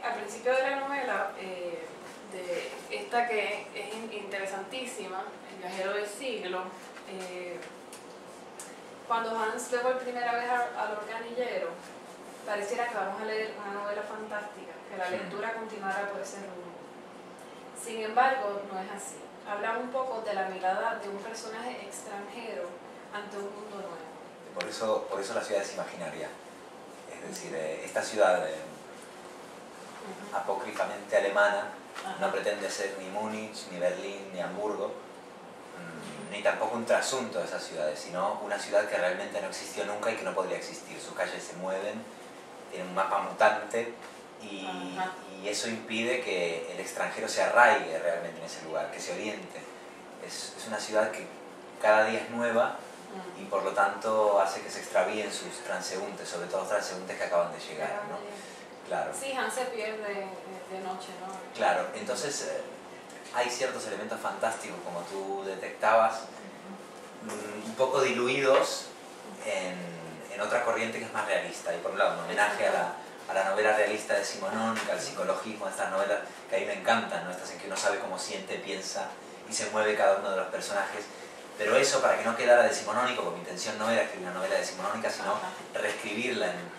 al principio de la novela, de esta que es interesantísima, El viajero del siglo, cuando Hans ve por primera vez al organillero, pareciera que vamos a leer una novela fantástica, que la lectura continuará por ese rumbo. Sin embargo, no es así. Habla un poco de la mirada de un personaje extranjero ante un mundo nuevo. Por eso la ciudad es imaginaria. Es decir, esta ciudad apócrifamente alemana no pretende ser ni Múnich, ni Berlín, ni Hamburgo, ni tampoco un trasunto de esas ciudades, sino una ciudad que realmente no existió nunca y que no podría existir. Sus calles se mueven, tienen un mapa mutante y eso impide que el extranjero se arraigue realmente en ese lugar, que se oriente. Es una ciudad que cada día es nueva y por lo tanto hace que se extravíen sus transeúntes, sobre todo los transeúntes que acaban de llegar, ¿no? Claro. Sí, Hans se pierde de noche, ¿no? Claro, entonces hay ciertos elementos fantásticos, como tú detectabas, un poco diluidos en otra corriente que es más realista. Y por un lado, un homenaje a la novela realista de Simonónica, al psicologismo, estas novelas que a mí me encantan, ¿no? Estas en que uno sabe cómo siente, piensa y se mueve cada uno de los personajes. Pero eso, para que no quedara decimonónico, porque mi intención no era escribir una novela decimonónica, sino reescribirla en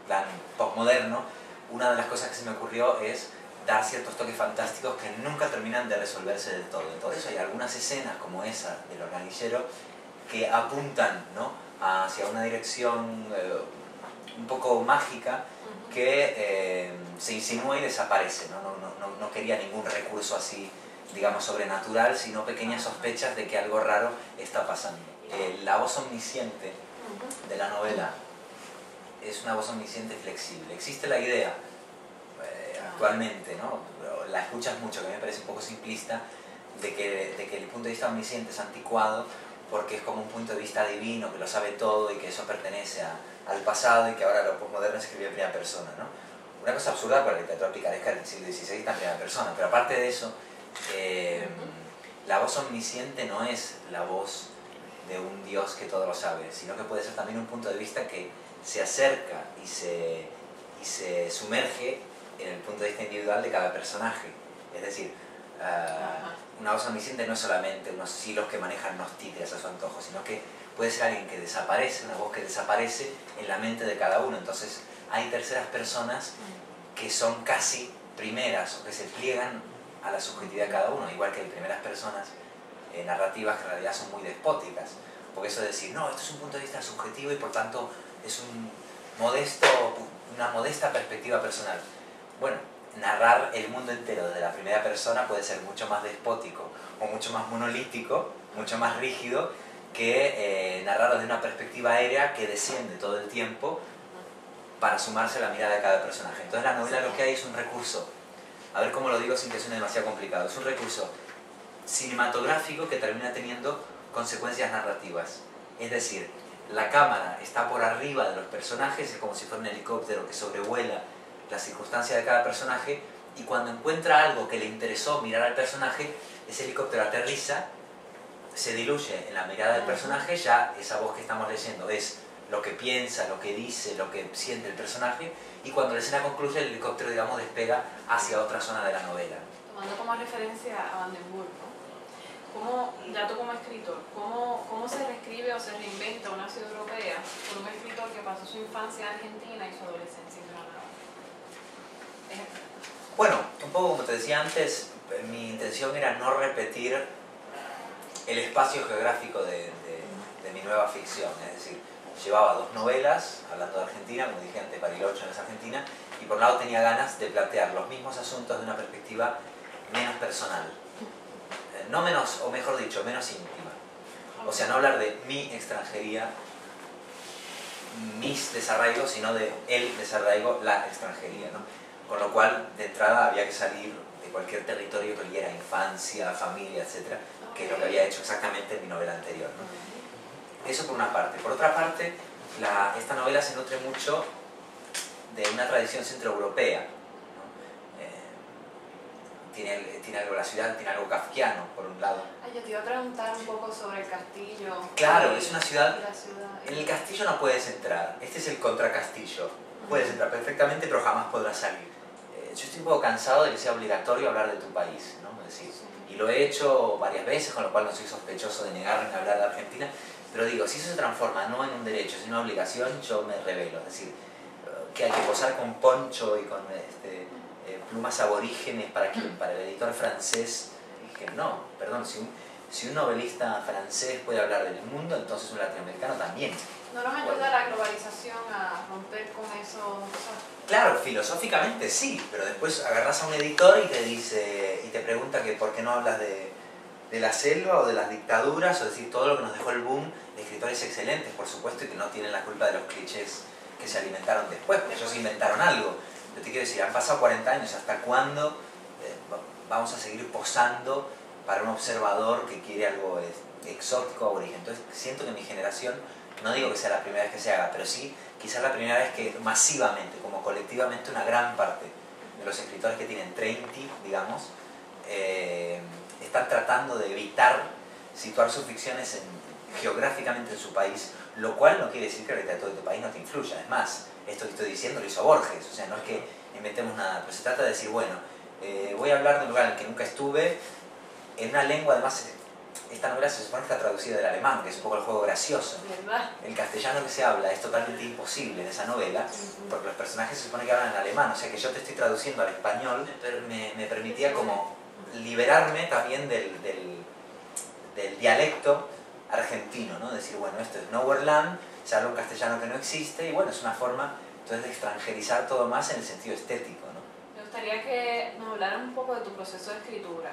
plan postmoderno, una de las cosas que se me ocurrió es dar ciertos toques fantásticos que nunca terminan de resolverse del todo. Entonces hay algunas escenas como esa del organillero que apuntan, ¿no?, hacia una dirección un poco mágica que se insinúa y desaparece, ¿no? No quería ningún recurso así, digamos, sobrenatural, sino pequeñas sospechas de que algo raro está pasando. La voz omnisciente de la novela es una voz omnisciente flexible. Existe la idea, actualmente, ¿no?, la escuchas mucho, que a mí me parece un poco simplista, de que el punto de vista omnisciente es anticuado porque es como un punto de vista divino, que lo sabe todo y que eso pertenece al pasado y que ahora lo postmoderno es escribir en primera persona, ¿no? Una cosa absurda para la literatura picaresca del siglo XVI está en primera persona, pero aparte de eso, la voz omnisciente no es la voz de un Dios que todo lo sabe, sino que puede ser también un punto de vista que se acerca y se sumerge en el punto de vista individual de cada personaje. Es decir, una voz omnisciente no es solamente unos hilos que manejan unos títeres a su antojo, sino que puede ser alguien que desaparece, una voz que desaparece en la mente de cada uno. Entonces hay terceras personas que son casi primeras o que se pliegan a la subjetividad de cada uno, igual que hay primeras personas narrativas que en realidad son muy despóticas. Porque eso de decir, no, esto es un punto de vista subjetivo y por tanto es una modesta perspectiva personal. Bueno, narrar el mundo entero desde la primera persona puede ser mucho más despótico o mucho más monolítico, mucho más rígido que narrarlo desde una perspectiva aérea que desciende todo el tiempo para sumarse a la mirada de cada personaje. Entonces la novela lo que hay es un recurso, a ver cómo lo digo sin que suene demasiado complicado, es un recurso cinematográfico que termina teniendo consecuencias narrativas. Es decir, la cámara está por arriba de los personajes, es como si fuera un helicóptero que sobrevuela las circunstancias de cada personaje, y cuando encuentra algo que le interesó mirar al personaje, ese helicóptero aterriza, se diluye en la mirada del personaje, ya esa voz que estamos leyendo es lo que piensa, lo que dice, lo que siente el personaje, y cuando la escena concluye el helicóptero, digamos, despega hacia otra zona de la novela. Tomando como referencia a Van den Burg, ¿cómo, ya tú como escritor, cómo se reescribe o se reinventa una ciudad europea por un escritor que pasó su infancia en Argentina y su adolescencia en Granada? Bueno, un poco como te decía antes, mi intención era no repetir el espacio geográfico de mi nueva ficción, es decir, llevaba 2 novelas hablando de Argentina, como dije antes, Bariloche no es Argentina, y por un lado tenía ganas de plantear los mismos asuntos de una perspectiva menos personal, no menos, o mejor dicho, menos íntima. O sea, no hablar de mi extranjería, mis desarraigos, sino de el desarraigo, la extranjería, ¿no? Con lo cual, de entrada, había que salir de cualquier territorio que oliera infancia, familia, etc., que es lo que había hecho exactamente en mi novela anterior, ¿no? Eso por una parte. Por otra parte, esta novela se nutre mucho de una tradición centroeuropea, ¿no? Tiene algo, la ciudad tiene algo kafkiano, por un lado. Yo te iba a preguntar un poco sobre el castillo. Claro, es una ciudad. En el castillo no puedes entrar. Este es el contracastillo. Puedes entrar perfectamente, pero jamás podrás salir. yo estoy un poco cansado de que sea obligatorio hablar de tu país, ¿no? Es decir, y lo he hecho varias veces, con lo cual no soy sospechoso de negarme a hablar de Argentina, pero digo, si eso se transforma no en un derecho, sino en una obligación, yo me rebelo. Es decir, que hay que posar con poncho y con plumas aborígenes para el editor francés. Que no, perdón, si un novelista francés puede hablar del mundo, entonces un latinoamericano también. ¿No nos ayuda la globalización a romper con eso? Claro, filosóficamente sí, pero después agarras a un editor y te dice, y te pregunta que por qué no hablas de la selva o de las dictaduras, o decir, todo lo que nos dejó el boom de escritores excelentes, por supuesto, y que no tienen la culpa de los clichés que se alimentaron después, porque ellos inventaron algo. Yo te quiero decir, han pasado 40 años, ¿hasta cuándo vamos a seguir posando para un observador que quiere algo exótico, aborigen? Entonces siento que mi generación, no digo que sea la primera vez que se haga, pero sí quizás la primera vez que masivamente, como colectivamente, una gran parte de los escritores que tienen 30, digamos, están tratando de evitar situar sus ficciones geográficamente en su país, lo cual no quiere decir que la literatura de tu país no te influya. Es más, esto que estoy diciendo lo hizo Borges, o sea, no es que inventemos nada, pero se trata de decir, bueno, voy a hablar de un lugar en el que nunca estuve, en una lengua, además, esta novela se supone que está traducida del alemán, que es un poco el juego gracioso. ¿Verdad? El castellano que se habla es totalmente imposible en esa novela, porque los personajes se supone que hablan en alemán, o sea que yo te estoy traduciendo al español, pero me permitía como liberarme también del dialecto argentino, ¿no? Decir, bueno, esto es Nowhereland, se habla un castellano que no existe, y bueno, es una forma entonces de extranjerizar todo más en el sentido estético, ¿no? Me gustaría que nos hablaran un poco de tu proceso de escritura.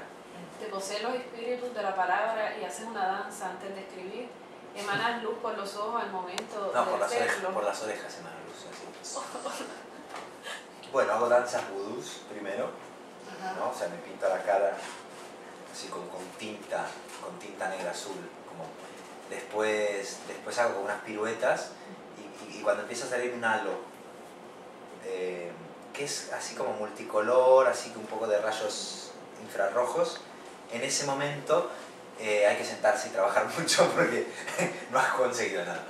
Te posees los espíritus de la palabra y haces una danza antes de escribir. Emanas luz por los ojos al momento No, de por hacerlo. las orejas emanas luz, así. Bueno, hago danzas vudús primero, ¿no? O sea, me pinto la cara así con tinta negra azul. Como después hago como unas piruetas y cuando empieza a salir un halo, que es así como multicolor, así que un poco de rayos infrarrojos, en ese momento hay que sentarse y trabajar mucho porque no has conseguido nada.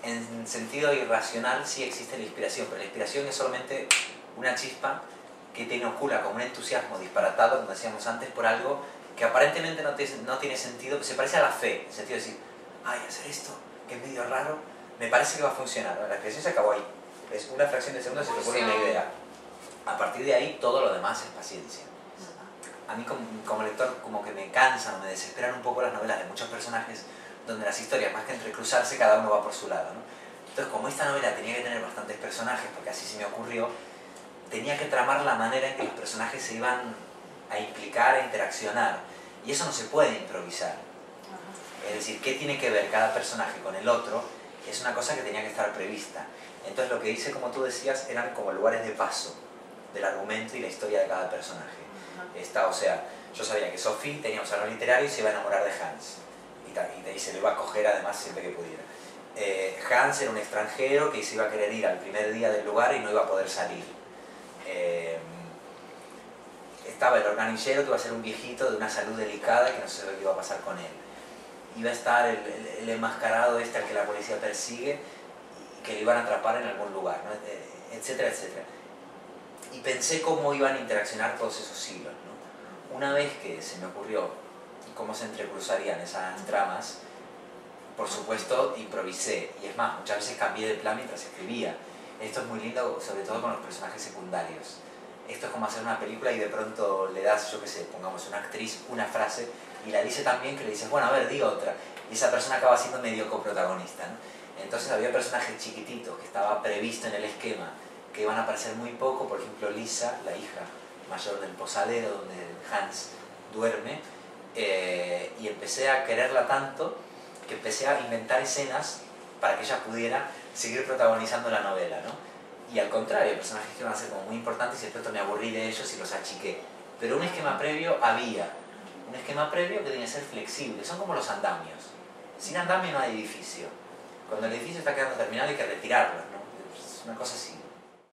En sentido irracional sí existe la inspiración, pero la inspiración es solamente una chispa que te inocula con un entusiasmo disparatado, como decíamos antes, por algo que aparentemente no tiene sentido, que se parece a la fe, en el sentido de decir, ay, hacer esto, que es medio raro, me parece que va a funcionar. La inspiración se acabó ahí. Es una fracción de segundo, se te ocurre una idea. A partir de ahí, todo lo demás es paciencia. A mí como lector como que me cansan, me desesperan un poco las novelas de muchos personajes donde las historias, más que entrecruzarse, cada uno va por su lado, ¿no? Entonces, como esta novela tenía que tener bastantes personajes, porque así se me ocurrió, tenía que tramar la manera en que los personajes se iban a implicar, a interaccionar. Y eso no se puede improvisar. Es decir, qué tiene que ver cada personaje con el otro es una cosa que tenía que estar prevista. Entonces lo que hice, como tú decías, eran como lugares de paso del argumento y la historia de cada personaje. O sea, yo sabía que Sophie tenía un salón literario y se iba a enamorar de Hans. Y se lo iba a coger además siempre que pudiera. Hans era un extranjero que se iba a querer ir al primer día del lugar y no iba a poder salir. Estaba el organillero que iba a ser un viejito de una salud delicada y que no se sabía qué iba a pasar con él. Iba a estar el enmascarado al que la policía persigue y que le iban a atrapar en algún lugar, ¿no? Etcétera, etcétera. Y pensé cómo iban a interaccionar todos esos hilos, ¿no? Una vez que se me ocurrió cómo se entrecruzarían esas tramas, por supuesto improvisé, y es más, muchas veces cambié de plan mientras escribía. Esto es muy lindo, sobre todo con los personajes secundarios. Esto es como hacer una película y de pronto le das, yo qué sé, pongamos una actriz, una frase, y la dice tan bien que le dices, bueno, a ver, di otra. Y esa persona acaba siendo medio coprotagonista, ¿no? Entonces había personajes chiquititos que estaba previsto en el esquema, que iban a aparecer muy poco, por ejemplo Lisa, la hija mayor del posadero donde Hans duerme, y empecé a quererla tanto que empecé a inventar escenas para que ella pudiera seguir protagonizando la novela, ¿no? Y al contrario, personajes que iban a ser como muy importantes y de pronto me aburrí de ellos y los achiqué. Pero un esquema previo había, un esquema previo que tenía que ser flexible, son como los andamios. Sin andamio no hay edificio. Cuando el edificio está quedando terminado hay que retirarlo, ¿no? Es una cosa así.